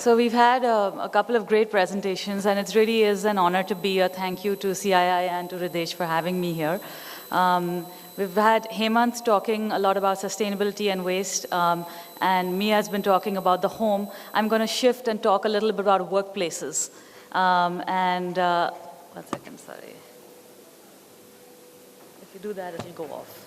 So we've had a couple of great presentations, and it really is an honor to be here. Thank you to CII and to Ridesh for having me here. We've had Hemant talking a lot about sustainability and waste, and Mia has been talking about the home. I'm going to shift and talk a little bit about workplaces. One second, sorry. If you do that, it'll go off.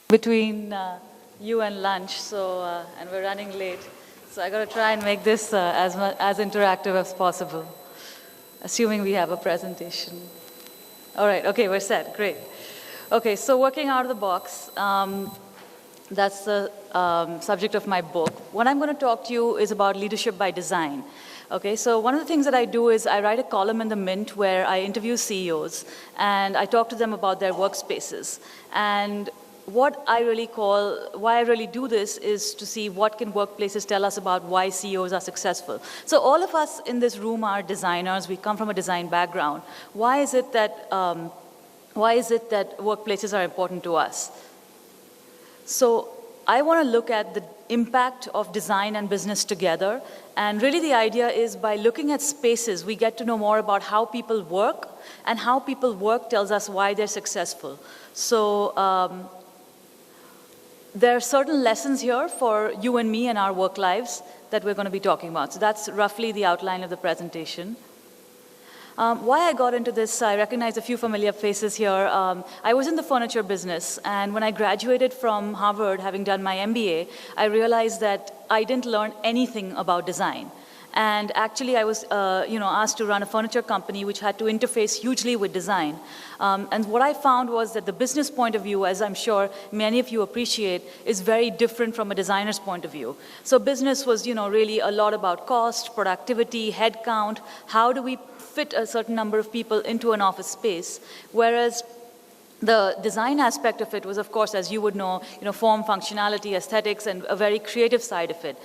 Between you and lunch, so and we're running late, so I got to try and make this as interactive as possible, assuming we have a presentation. All right, okay, we're set, great. Okay, so working out of the box, that's the subject of my book. What I'm going to talk to you is about leadership by design. Okay, so one of the things that I do is I write a column in the Mint where I interview CEOs and I talk to them about their workspaces. And why I really do this is to see what can workplaces tell us about why CEOs are successful. So all of us in this room are designers. We come from a design background. Why is it that workplaces are important to us? So I want to look at the impact of design and business together. And really the idea is by looking at spaces, we get to know more about how people work, and how people work tells us why they're successful. So there are certain lessons here for you and me and our work lives that we're going to be talking about. So that's roughly the outline of the presentation. Why I got into this, I recognize a few familiar faces here. I was in the furniture business, and when I graduated from Harvard, having done my MBA, I realized that I didn't learn anything about design. And actually, I was asked to run a furniture company which had to interface hugely with design. And what I found was that the business point of view, as I'm sure many of you appreciate, is very different from a designer's point of view. So business was really a lot about cost, productivity, headcount, how do we fit a certain number of people into an office space, whereas the design aspect of it was, of course, as you would know, form, functionality, aesthetics, and a very creative side of it.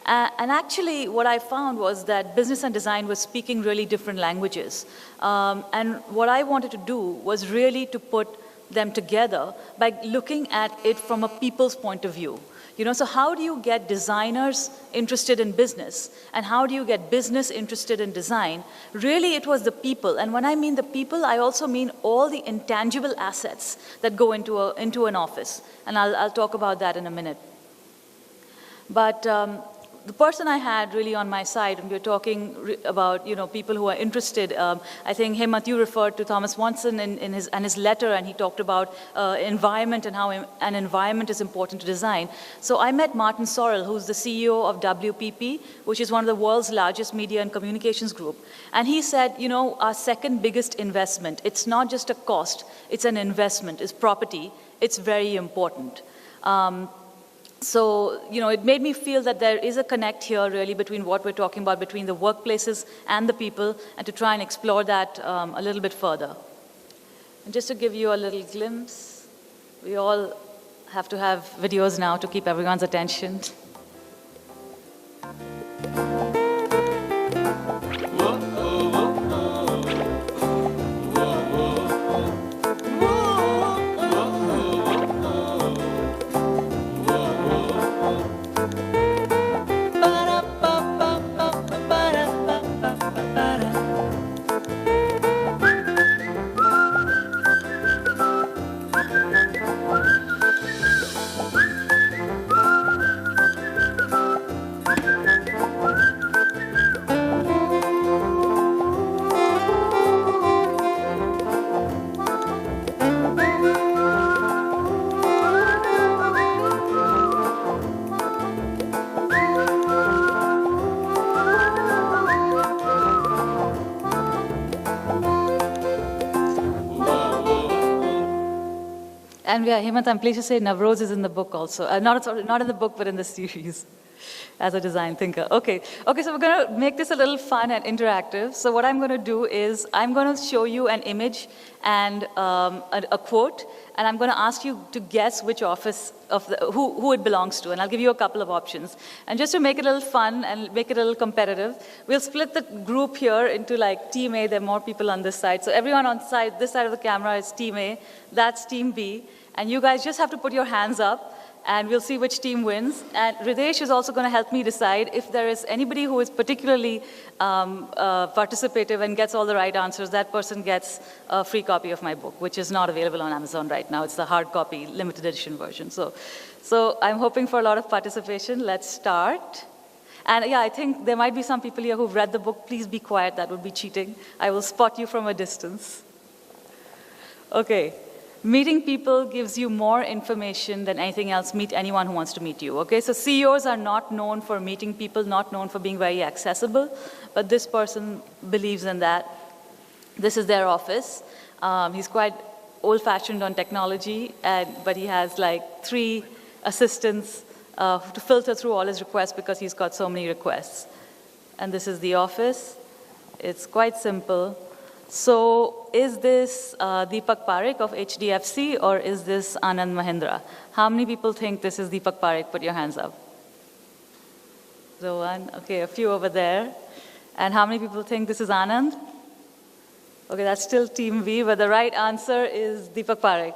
And actually, what I found was that business and design were speaking really different languages. And what I wanted to do was really to put them together by looking at it from a people's point of view. So how do you get designers interested in business? And how do you get business interested in design? Really, it was the people. And when I mean the people, I also mean all the intangible assets that go into an office. And I'll talk about that in a minute. But the person I had really on my side, and we were talking about people who are interested. I think Hemant, you referred to Thomas Watson in his letter, and he talked about environment and how an environment is important to design. So I met Martin Sorrell, who's the CEO of WPP, which is one of the world's largest media and communications group. And he said, our second biggest investment, it's not just a cost, it's an investment, is property. It's very important. So, it made me feel that there is a connect here really between what we're talking about, between the workplaces and the people, and to try and explore that a little bit further. And just to give you a little glimpse, we all have to have videos now to keep everyone's attention. And yeah, Hemant, I'm pleased to say Navroz is in the book also. Not in the book, but in the series. as a design thinker. Okay, so we're going to make this a little fun and interactive. So what I'm going to do is I'm going to show you an image and a quote, and I'm going to ask you to guess which office of who it belongs to, and I'll give you a couple of options. And just to make it a little fun and make it a little competitive, we'll split the group here into like Team A. There are more people on this side. So everyone on this side of the camera is Team A. That's Team B. And you guys just have to put your hands up, and we'll see which team wins. And Hridesh is also going to help me decide if there is anybody who is particularly participative and gets all the right answers. That person gets a free copy of my book, which is not available on Amazon right now. It's the hard copy, limited edition version. So I'm hoping for a lot of participation. Let's start. And yeah, I think there might be some people here who've read the book. Please be quiet. That would be cheating. I will spot you from a distance. Okay. Meeting people gives you more information than anything else. Meet anyone who wants to meet you, okay? So CEOs are not known for meeting people, not known for being very accessible, but this person believes in that. This is their office. He's quite old-fashioned on technology, but he has like 3 assistants to filter through all his requests because he's got so many requests. And this is the office. It's quite simple. So is this Deepak Parekh of HDFC, or is this Anand Mahindra? How many people think this is Deepak Parekh? Put your hands up. So one, okay, a few over there. And how many people think this is Anand? Okay, that's still Team V, but the right answer is Deepak Parekh.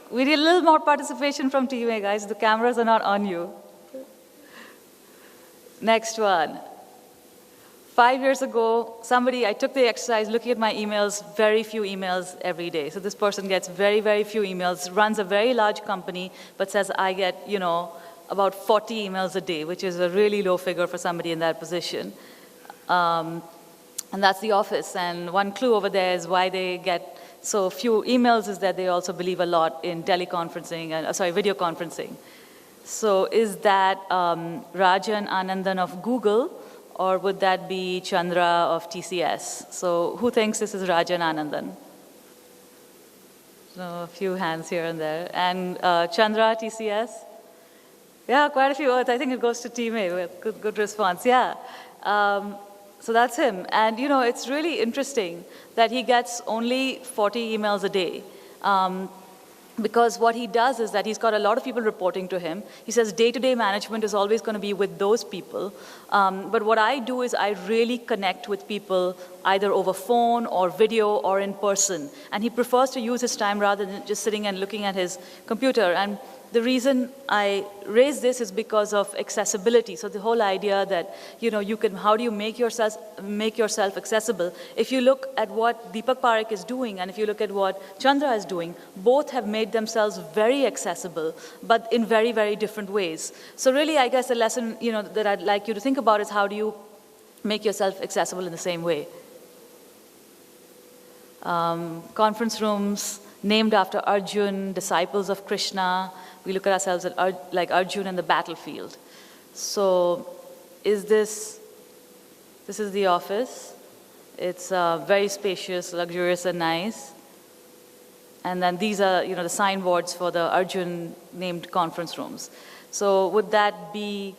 We need a little more participation from Team A, guys. The cameras are not on you. Next one. 5 years ago, I took the exercise looking at my emails, very few emails every day. So this person gets very, very few emails, runs a very large company, but says I get, about 40 emails a day, which is a really low figure for somebody in that position. And that's the office. And one clue over there is why they get so few emails is that they also believe a lot in teleconferencing, video conferencing. So is that Rajan Anandan of Google, or would that be Chandra of TCS? So who thinks this is Rajan Anandan? So a few hands here and there. And Chandra, TCS? Yeah, quite a few. I think it goes to Team A. Good response, yeah. So that's him. And it's really interesting that he gets only 40 emails a day. Because what he does is that he's got a lot of people reporting to him. He says day-to-day management is always going to be with those people. But what I do is I really connect with people either over phone or video or in person. And he prefers to use his time rather than just sitting and looking at his computer. And the reason I raise this is because of accessibility. So the whole idea that, how do you make yourself accessible? If you look at what Deepak Parekh is doing, and if you look at what Chandra is doing, both have made themselves very accessible, but in very, very different ways. So really, I guess the lesson, that I'd like you to think about is how do you make yourself accessible in the same way? Conference rooms named after Arjun, disciples of Krishna. We look at ourselves like Arjun in the battlefield. So this is the office. It's very spacious, luxurious, and nice. And then these are, the signboards for the Arjun-named conference rooms. So would that be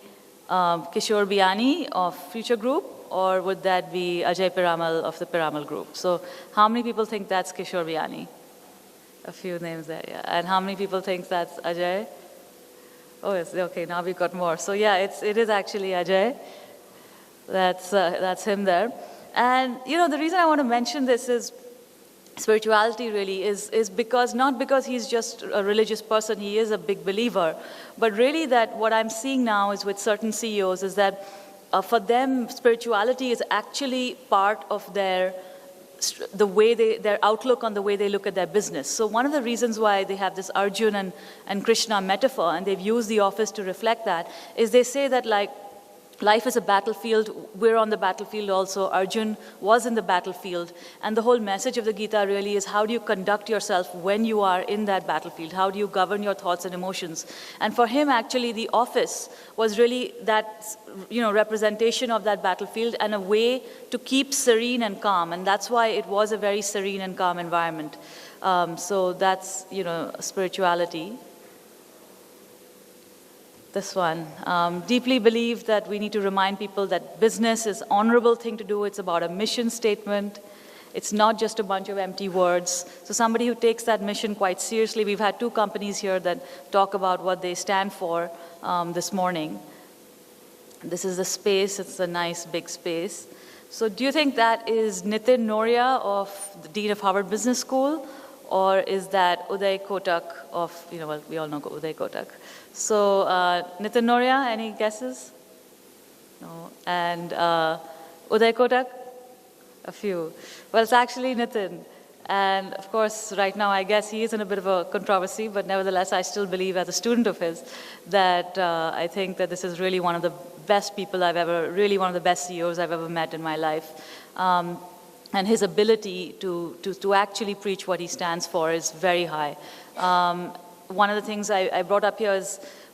Kishore Biani of Future Group, or would that be Ajay Piramal of the Piramal Group? So how many people think that's Kishore Biani? A few names there, yeah. And how many people think that's Ajay? Oh, yes, okay, now we've got more. So yeah, it is actually Ajay. That's him there. And, the reason I want to mention this is spirituality really is because, not because he's just a religious person, he is a big believer, but really that what I'm seeing now is with certain CEOs is that for them, spirituality is actually part of their outlook on the way they look at their business. So one of the reasons why they have this Arjun and Krishna metaphor, and they've used the office to reflect that, is they say that like life is a battlefield, we're on the battlefield also, Arjun was in the battlefield, and the whole message of the Gita really is how do you conduct yourself when you are in that battlefield, how do you govern your thoughts and emotions. And for him actually the office was really that representation of that battlefield and a way to keep serene and calm, and that's why it was a very serene and calm environment. So that's spirituality. This one. Deeply believe that we need to remind people that business is an honorable thing to do. It's about a mission statement. It's not just a bunch of empty words. So somebody who takes that mission quite seriously, we've had 2 companies here that talk about what they stand for this morning. This is the space. It's a nice big space. So do you think that is Nitin Noria of the Dean of Harvard Business School, or is that Uday Kotak of, well, we all know Uday Kotak. So Nitin Noria, any guesses? No. And Uday Kotak? A few. Well, it's actually Nitin. And of course, right now, I guess he is in a bit of a controversy, but nevertheless, I still believe as a student of his that I think that this is really one of the best people I've ever, really one of the best CEOs I've ever met in my life. And his ability to actually preach what he stands for is very high. One of the things I brought up here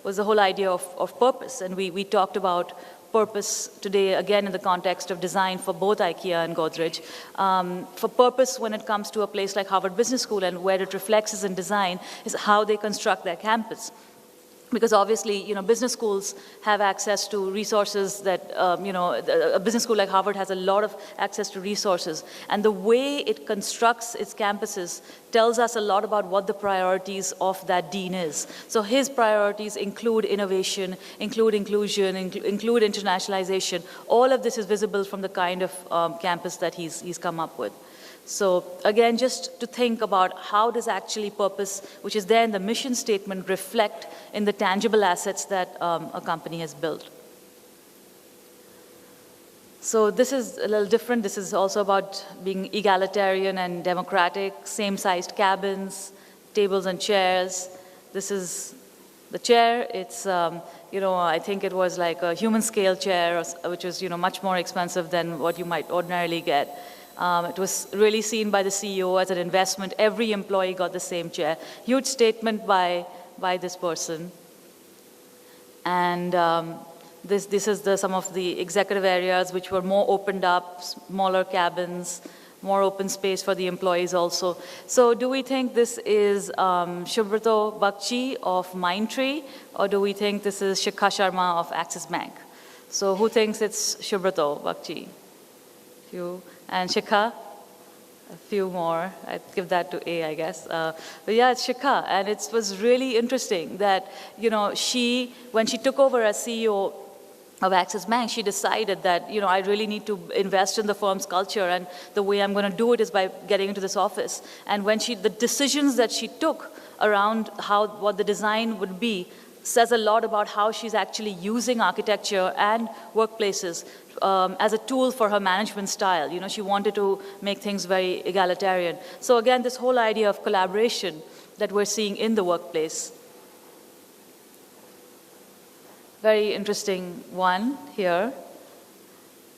was the whole idea of purpose. And we talked about purpose today, again, in the context of design for both IKEA and Godrej. For purpose, when it comes to a place like Harvard Business School and where it reflects is in design, is how they construct their campus. Because obviously, business schools have access to resources that, a business school like Harvard has a lot of access to resources. And the way it constructs its campuses tells us a lot about what the priorities of that dean is. So his priorities include innovation, include inclusion, include internationalization. All of this is visible from the kind of campus that he's come up with. So again, just to think about how does actually purpose, which is there in the mission statement, reflect in the tangible assets that a company has built. So this is a little different. This is also about being egalitarian and democratic, same-sized cabins, tables and chairs. This is the chair. It's, I think it was like a human scale chair, which was, much more expensive than what you might ordinarily get. It was really seen by the CEO as an investment. Every employee got the same chair. Huge statement by this person. And this is some of the executive areas which were more opened up, smaller cabins, more open space for the employees also. So do we think this is Subrato Bakshi of Mindtree, or do we think this is Shikha Sharma of Axis Bank? So who thinks it's Subrato Bakshi? Few. And Shikha, a few more. I'd give that to A, I guess. But yeah, it's Shikha. And it was really interesting that, when she took over as CEO of Axis Bank, she decided that, I really need to invest in the firm's culture, and the way I'm going to do it is by getting into this office. And when the decisions that she took around what the design would be says a lot about how she's actually using architecture and workplaces as a tool for her management style. She wanted to make things very egalitarian. So again, this whole idea of collaboration that we're seeing in the workplace. Very interesting one here.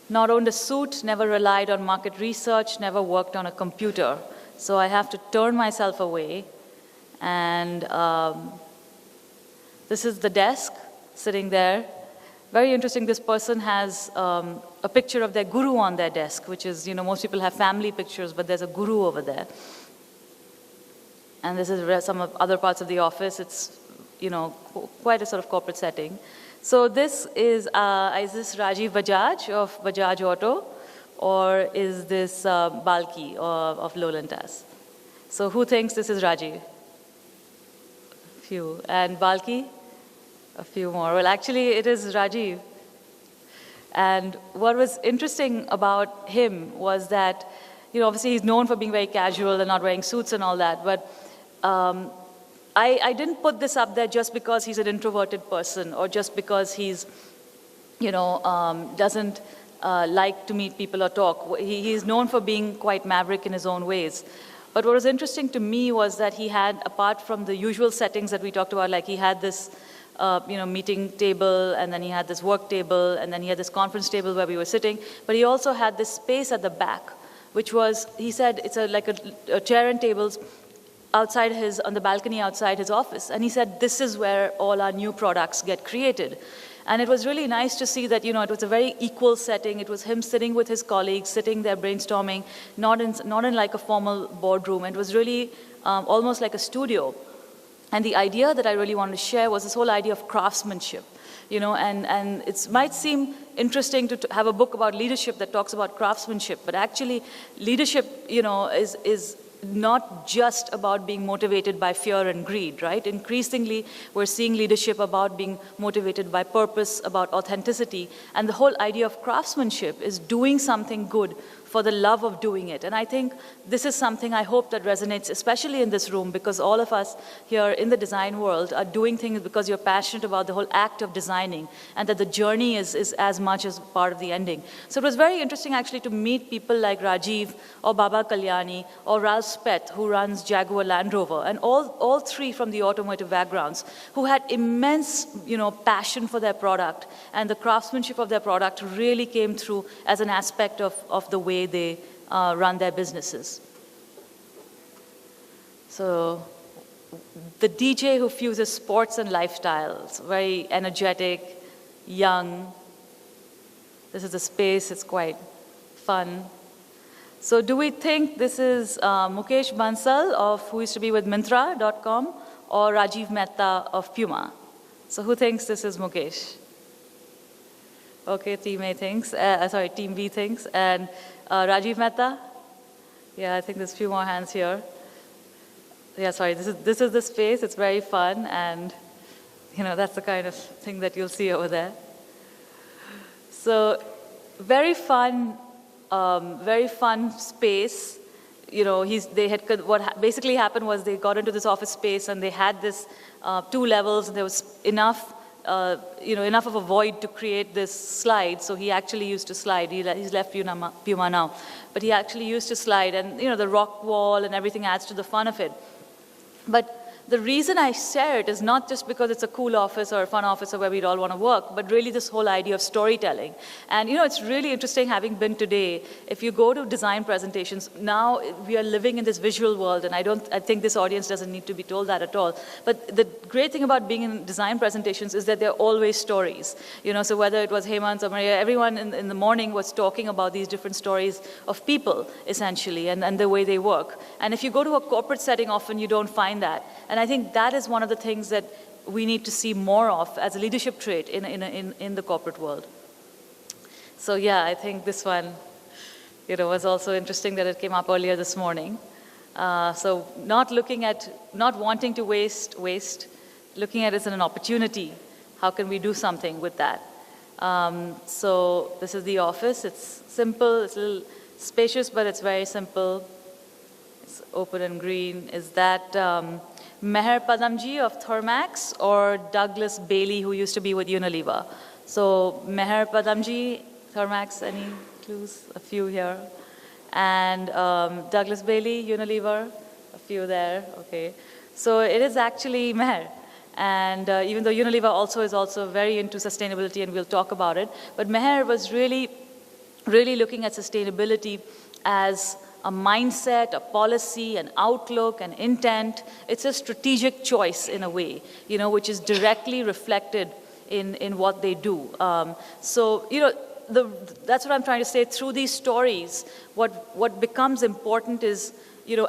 Not owned a suit, never relied on market research, never worked on a computer. So I have to turn myself away. And this is the desk sitting there. Very interesting, this person has a picture of their guru on their desk, which is, most people have family pictures, but there's a guru over there. And this is some of other parts of the office. It's, quite a sort of corporate setting. So this is this Rajiv Bajaj of Bajaj Auto, or is this Balki of Lowlantas? So who thinks this is Rajiv? A few. And Balki? A few more. Well, actually, it is Rajiv. And what was interesting about him was that, obviously he's known for being very casual and not wearing suits and all that, but I didn't put this up there just because he's an introverted person or just because he's, doesn't like to meet people or talk. He's known for being quite maverick in his own ways. But what was interesting to me was that he had, apart from the usual settings that we talked about, like he had this meeting table, and then he had this work table, and then he had this conference table where we were sitting. But he also had this space at the back, which was, he said, it's like a chair and tables outside on the balcony outside his office. And he said, this is where all our new products get created. And it was really nice to see that, it was a very equal setting. It was him sitting with his colleagues, sitting there brainstorming, not in like a formal boardroom. It was really almost like a studio. And the idea that I really wanted to share was this whole idea of craftsmanship. And it might seem interesting to have a book about leadership that talks about craftsmanship, but actually leadership, is not just about being motivated by fear and greed, right? Increasingly, we're seeing leadership about being motivated by purpose, about authenticity, and the whole idea of craftsmanship is doing something good for the love of doing it. And I think this is something I hope that resonates, especially in this room, because all of us here in the design world are doing things because you're passionate about the whole act of designing, and that the journey is as much as part of the ending. So it was very interesting actually to meet people like Rajiv or Baba Kalyani or Ralph Speth, who runs Jaguar Land Rover, and all three from the automotive backgrounds, who had immense passion for their product, and the craftsmanship of their product really came through as an aspect of the way they run their businesses. So the DJ who fuses sports and lifestyles, very energetic, young. This is a space, it's quite fun. So do we think this is Mukesh Bansal, who used to be with Myntra.com, or Rajiv Mehta of Puma? So who thinks this is Mukesh? Okay, Team A thinks, Team B thinks. And Rajiv Mehta? Yeah, I think there's a few more hands here. Yeah, sorry, this is the space. It's very fun, and that's the kind of thing that you'll see over there. So very fun space. What basically happened was they got into this office space and they had this 2 levels, and there was enough of a void to create this slide. So he actually used to slide. He's left Puma now, but he actually used to slide, and the rock wall and everything adds to the fun of it. But the reason I share it is not just because it's a cool office or a fun office or where we'd all want to work, but really this whole idea of storytelling. And it's really interesting having been today. If you go to design presentations, now we are living in this visual world, and I think this audience doesn't need to be told that at all. But the great thing about being in design presentations is that they're always stories. So whether it was Hemant or Maria, everyone in the morning was talking about these different stories of people, essentially, and the way they work. And if you go to a corporate setting, often you don't find that. And I think that is one of the things that we need to see more of as a leadership trait in the corporate world. So yeah, I think this one, was also interesting that it came up earlier this morning. So not wanting to waste, looking at it as an opportunity. How can we do something with that? So this is the office. It's simple, it's a little spacious, but it's very simple. It's open and green. Is that Meher Padamji of Thermax or Douglas Bailey, who used to be with Unilever? So Meher Padamji, Thermax, any clues? A few here. And Douglas Bailey, Unilever, a few there, okay. So it is actually Meher. And even though Unilever is also very into sustainability, and we'll talk about it, but Meher was really looking at sustainability as a mindset, a policy, an outlook, an intent. It's a strategic choice in a way, which is directly reflected in what they do. So, that's what I'm trying to say. Through these stories, what becomes important is,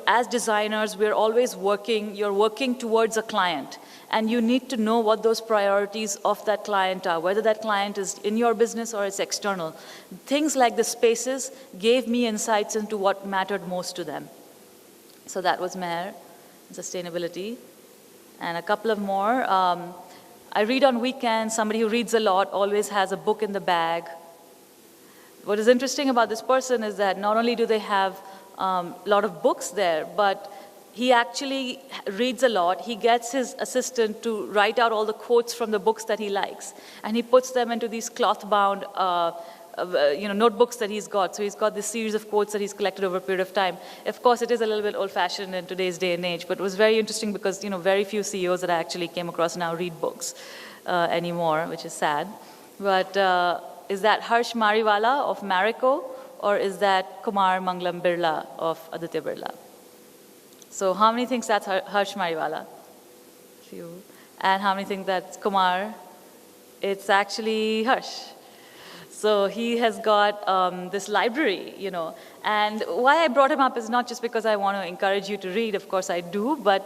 as designers, you're working towards a client. And you need to know what those priorities of that client are, whether that client is in your business or it's external. Things like the spaces gave me insights into what mattered most to them. So that was Meher, sustainability. And a couple of more. I read on weekends. Somebody who reads a lot always has a book in the bag. What is interesting about this person is that not only do they have a lot of books there, but he actually reads a lot. He gets his assistant to write out all the quotes from the books that he likes, and he puts them into these cloth-bound notebooks that he's got. So he's got this series of quotes that he's collected over a period of time. Of course, it is a little bit old-fashioned in today's day and age, but it was very interesting because very few CEOs that I actually came across now read books anymore, which is sad. But is that Harsh Mariwala of Marico, or is that Kumar Mangalam Birla of Aditya Birla? So how many think that's Harsh Mariwala? Few. And how many think that's Kumar? It's actually Harsh. So he has got this library, And why I brought him up is not just because I want to encourage you to read, of course I do, but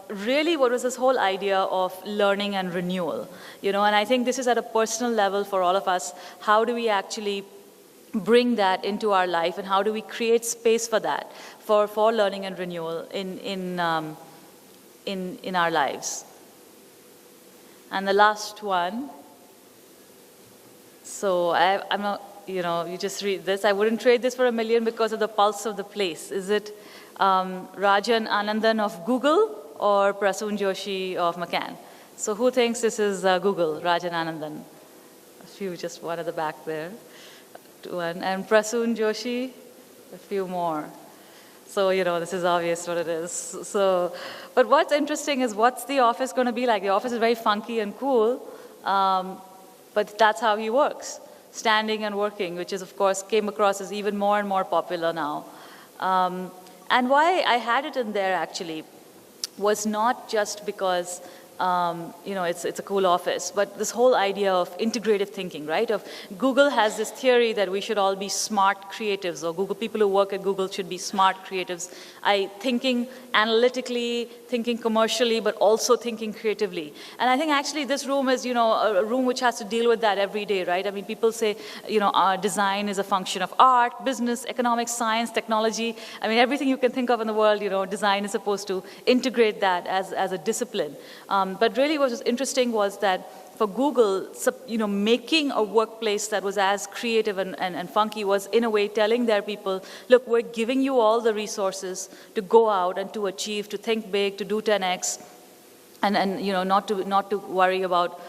really what was this whole idea of learning and renewal, and I think this is at a personal level for all of us. How do we actually bring that into our life, and how do we create space for that, for learning and renewal in our lives? And the last one, so I'm not, you just read this. I wouldn't trade this for $1 million because of the pulse of the place. Is it Rajan Anandan of Google or Prasoon Joshi of McCann? So who thinks this is Google, Rajan Anandan? A few, just one at the back there. One. And Prasoon Joshi, a few more. So, this is obvious what it is. So, but what's interesting is, what's the office going to be like? The office is very funky and cool, but that's how he works, standing and working, which is, of course, came across as even more and more popular now. And why I had it in there, actually, was not just because it's a cool office, but this whole idea of integrative thinking, right? Of Google has this theory that we should all be smart creatives, or people who work at Google should be smart creatives. Thinking analytically, thinking commercially, but also thinking creatively. And I think actually this room is, a room which has to deal with that every day, right? I mean, people say, design is a function of art, business, economics, science, technology. I mean, everything you can think of in the world, design is supposed to integrate that as a discipline. But really what was interesting was that for Google, making a workplace that was as creative and funky was, in a way, telling their people, look, we're giving you all the resources to go out and to achieve, to think big, to do 10x, and not to worry about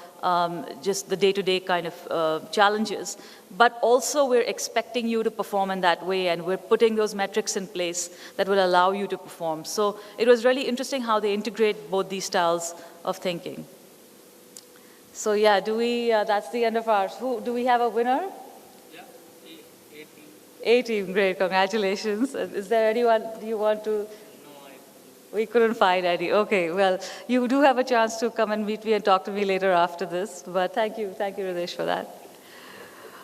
just the day-to-day kind of challenges. But also we're expecting you to perform in that way, and we're putting those metrics in place that will allow you to perform. So it was really interesting how they integrate both these styles of thinking. So yeah, that's the end of ours. Do we have a winner? Yeah, A team, great, congratulations. Is there anyone you want to? No, we couldn't find any. Okay, well, you do have a chance to come and meet me and talk to me later after this, but thank you, Hridesh, for that.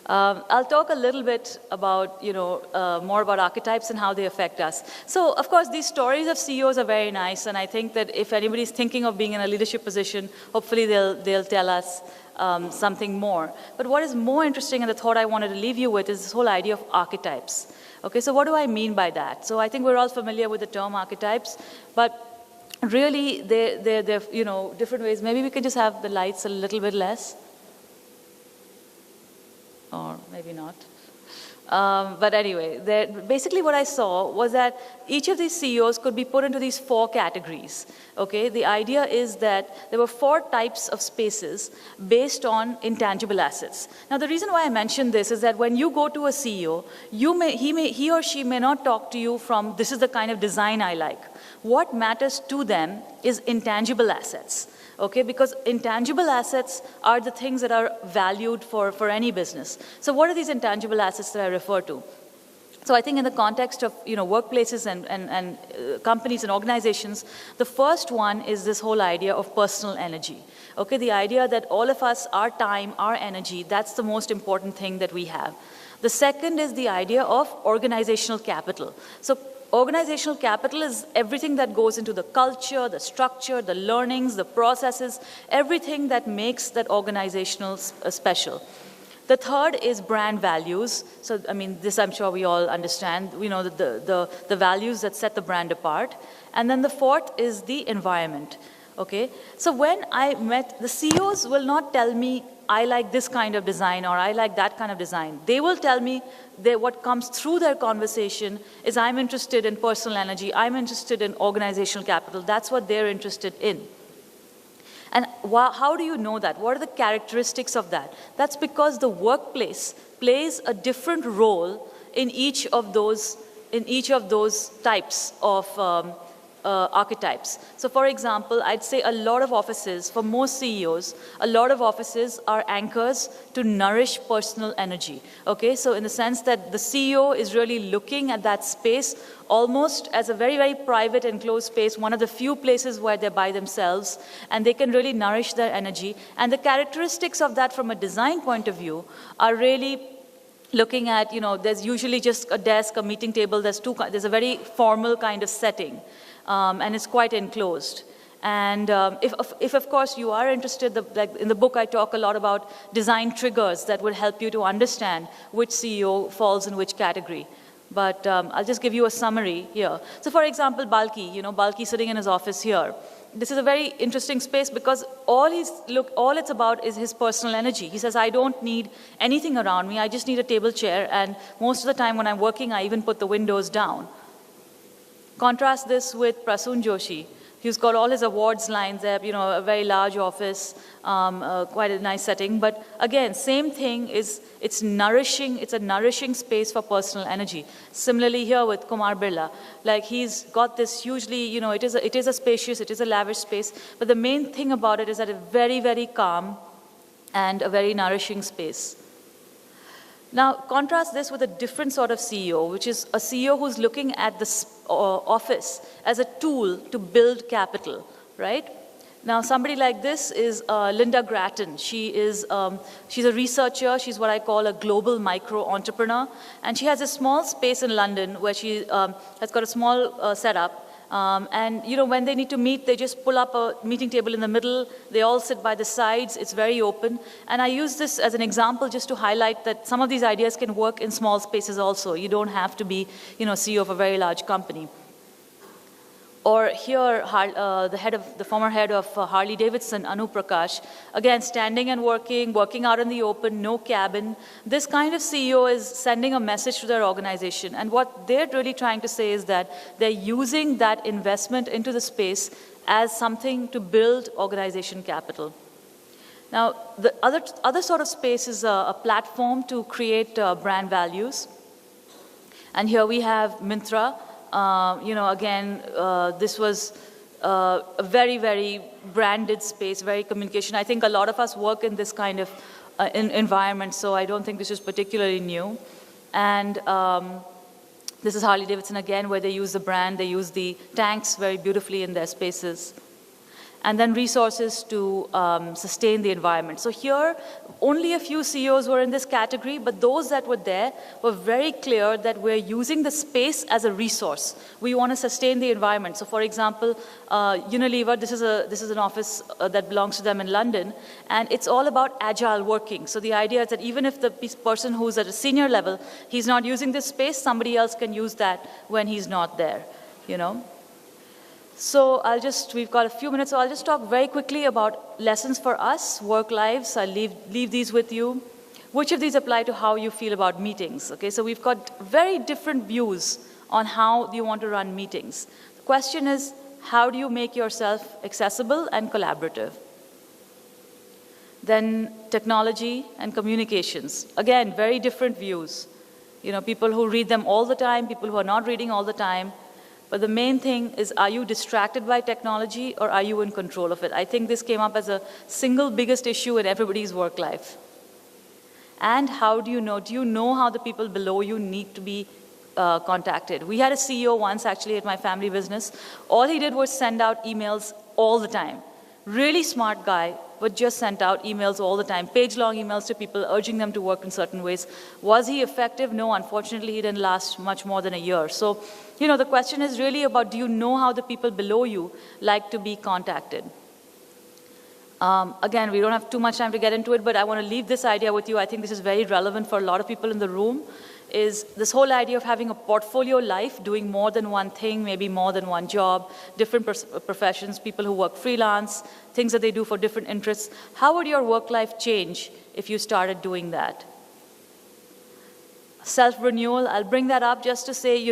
I'll talk a little bit about, more about archetypes and how they affect us. So, of course, these stories of CEOs are very nice, and I think that if anybody's thinking of being in a leadership position, hopefully they'll tell us something more. But what is more interesting, and the thought I wanted to leave you with, is this whole idea of archetypes. Okay, so what do I mean by that? So I think we're all familiar with the term archetypes, but really they're different ways. Maybe we can just have the lights a little bit less. Or maybe not. But anyway, basically what I saw was that each of these CEOs could be put into these 4 categories. Okay, the idea is that there were 4 types of spaces based on intangible assets. Now, the reason why I mentioned this is that when you go to a CEO, he or she may not talk to you from, this is the kind of design I like. What matters to them is intangible assets. Okay, because intangible assets are the things that are valued for any business. So what are these intangible assets that I refer to? So I think in the context of workplaces and companies and organizations, the first one is this whole idea of personal energy. Okay, the idea that all of us, our time, our energy, that's the most important thing that we have. The second is the idea of organizational capital. So organizational capital is everything that goes into the culture, the structure, the learnings, the processes, everything that makes that organizational special. The third is brand values. So, I mean, this I'm sure we all understand, the values that set the brand apart. And then the fourth is the environment. Okay? So when I met, the CEOs will not tell me, I like this kind of design or I like that kind of design. They will tell me what comes through their conversation is, I'm interested in personal energy, I'm interested in organizational capital. That's what they're interested in. And how do you know that? What are the characteristics of that? That's because the workplace plays a different role in each of those types of archetypes. So for example, I'd say a lot of offices, for most CEOs, a lot of offices are anchors to nourish personal energy. Okay, so in the sense that the CEO is really looking at that space almost as a very, very private and closed space, one of the few places where they're by themselves, and they can really nourish their energy. And the characteristics of that from a design point of view are really looking at, there's usually just a desk, a meeting table, there's a very formal kind of setting. And it's quite enclosed. And if of course you are interested, like in the book I talk a lot about design triggers that will help you to understand which CEO falls in which category. But I'll just give you a summary here. So for example, Balki, Balki sitting in his office here. This is a very interesting space because all it's about is his personal energy. He says, I don't need anything around me. I just need a table chair. And most of the time when I'm working, I even put the windows down. Contrast this with Prasoon Joshi. He's got all his awards lines there, a very large office, quite a nice setting. But again, same thing it's a nourishing space for personal energy. Similarly here with Kumar Birla, like he's got this hugely, it is a spacious, it is a lavish space, but the main thing about it is that it's very, very calm and a very nourishing space. Now, contrast this with a different sort of CEO, which is a CEO who's looking at the office as a tool to build capital, right? Now, somebody like this is Linda Grattan. She's a researcher. She's what I call a global micro-entrepreneur. And she has a small space in London where she has got a small setup. And when they need to meet, they just pull up a meeting table in the middle. They all sit by the sides. It's very open. And I use this as an example just to highlight that some of these ideas can work in small spaces also. You don't have to be, CEO of a very large company. Or here, the former head of Harley Davidson, Anu Prakash, again, standing and working out in the open, no cabin. This kind of CEO is sending a message to their organization. And what they're really trying to say is that they're using that investment into the space as something to build organization capital. Now, the other sort of space is a platform to create brand values. And here we have Myntra. This was a very, very branded space, very communication. I think a lot of us work in this kind of environment, so I don't think this is particularly new. And this is Harley Davidson again, where they use the brand, they use the tanks very beautifully in their spaces. And then resources to sustain the environment. So here, only a few CEOs were in this category, but those that were there were very clear that we're using the space as a resource. We want to sustain the environment. So for example, Unilever, this is an office that belongs to them in London, and it's all about agile working. So the idea is that even if the person who's at a senior level, he's not using this space, somebody else can use that when he's not there, So we've got a few minutes, so I'll just talk very quickly about lessons for us, work lives. I'll leave these with you. Which of these apply to how you feel about meetings? Okay, so we've got very different views on how you want to run meetings. The question is, how do you make yourself accessible and collaborative? Then technology and communications. Again, very different views. People who read them all the time, people who are not reading all the time. But the main thing is, are you distracted by technology or are you in control of it? I think this came up as a single biggest issue in everybody's work life. And how do you know how the people below you need to be contacted? We had a CEO once actually at my family business. All he did was send out emails all the time. Really smart guy, but just sent out emails all the time, page-long emails to people, urging them to work in certain ways. Was he effective? No, unfortunately, he didn't last much more than a year. So, the question is really about, do you know how the people below you like to be contacted? Again, we don't have too much time to get into it, but I want to leave this idea with you. I think this is very relevant for a lot of people in the room, is this whole idea of having a portfolio life, doing more than one thing, maybe more than one job, different professions, people who work freelance, things that they do for different interests. How would your work life change if you started doing that? Self-renewal, I'll bring that up just to say,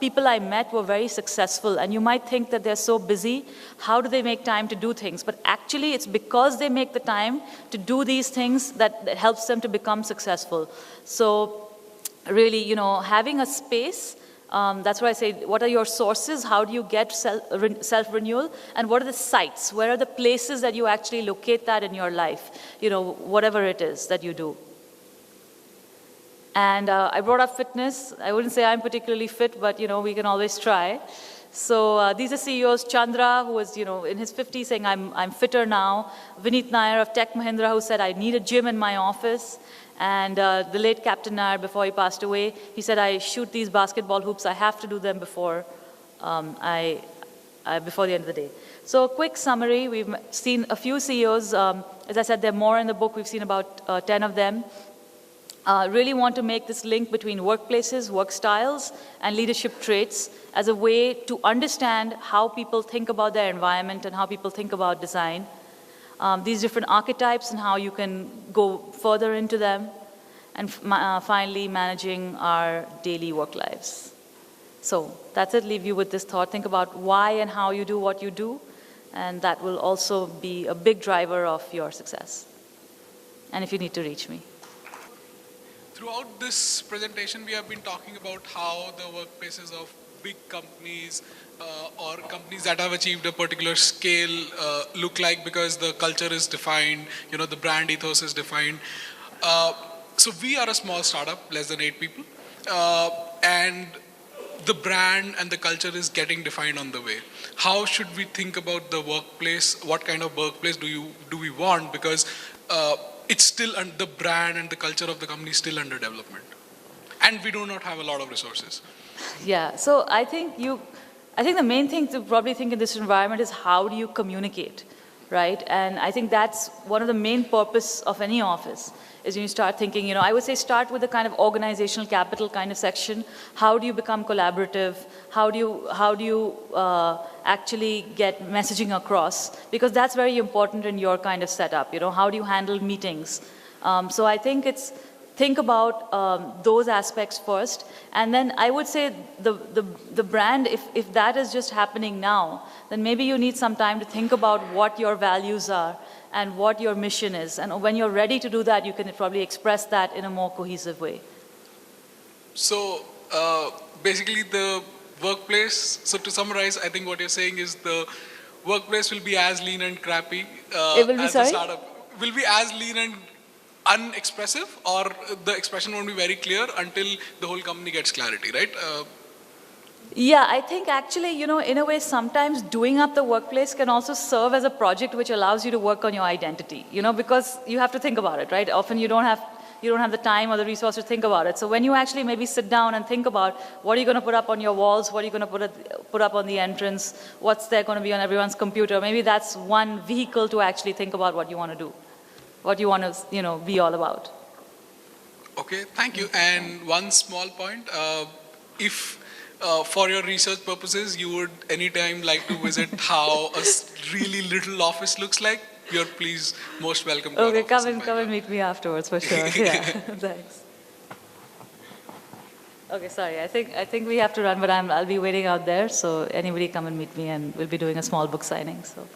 people I met were very successful, and you might think that they're so busy, how do they make time to do things? But actually, it's because they make the time to do these things that helps them to become successful. So really, having a space, that's why I say, what are your sources? How do you get self-renewal? And what are the sites? Where are the places that you actually locate that in your life? Whatever it is that you do. And I brought up fitness. I wouldn't say I'm particularly fit, but we can always try. So these are CEOs. Chandra, who was in his 50s, saying I'm fitter now. Vineet Nair of Tech Mahindra, who said I need a gym in my office. And the late Captain Nair, before he passed away, he said I shoot these basketball hoops. I have to do them before I before the end of the day. So a quick summary, we've seen a few CEOs, as I said, there are more in the book, we've seen about 10 of them, really want to make this link between workplaces, work styles, and leadership traits as a way to understand how people think about their environment and how people think about design. These different archetypes and how you can go further into them. And finally, managing our daily work lives. So that's it, leave you with this thought. Think about why and how you do what you do, and that will also be a big driver of your success. And if you need to reach me. Throughout this presentation, we have been talking about how the workplaces of big companies or companies that have achieved a particular scale look like, because the culture is defined, the brand ethos is defined. So we are a small startup, less than 8 people, and the brand and the culture is getting defined on the way. How should we think about the workplace? What kind of workplace do we want? Because it's still, the brand and the culture of the company is still under development, and we do not have a lot of resources. Yeah, so I think the main thing to probably think in this environment is how do you communicate, right? And I think that's one of the main purpose of any office, is when you start thinking, I would say start with the kind of organizational capital kind of section. How do you become collaborative? How do you actually get messaging across? Because that's very important in your kind of setup. How do you handle meetings? So I think think about those aspects first, and then I would say the brand, if that is just happening now, then maybe you need some time to think about what your values are and what your mission is. And when you're ready to do that, you can probably express that in a more cohesive way. So basically the workplace, so to summarize, I think what you're saying is the workplace will be as lean and crappy It will be, as sorry? the startup. Will be as lean and unexpressive, or the expression won't be very clear until the whole company gets clarity, right? Yeah, I think actually, in a way, sometimes doing up the workplace can also serve as a project which allows you to work on your identity, because you have to think about it, right? Often you don't have the time or the resource to think about it. So when you actually maybe sit down and think about what are you going to put up on your walls, what are you going to put up on the entrance, what's there going to be on everyone's computer, maybe that's one vehicle to actually think about what you want to do, what you want to, be all about. Okay, thank you. And one small point, if for your research purposes, you would anytime like to visit how a really little office looks like, you're please most welcome to our Okay, office come and meet me afterwards for sure. Yeah, thanks. Okay, sorry, I think we have to run, but I'll be waiting out there, so anybody come and meet me, and we'll be doing a small book signing, so.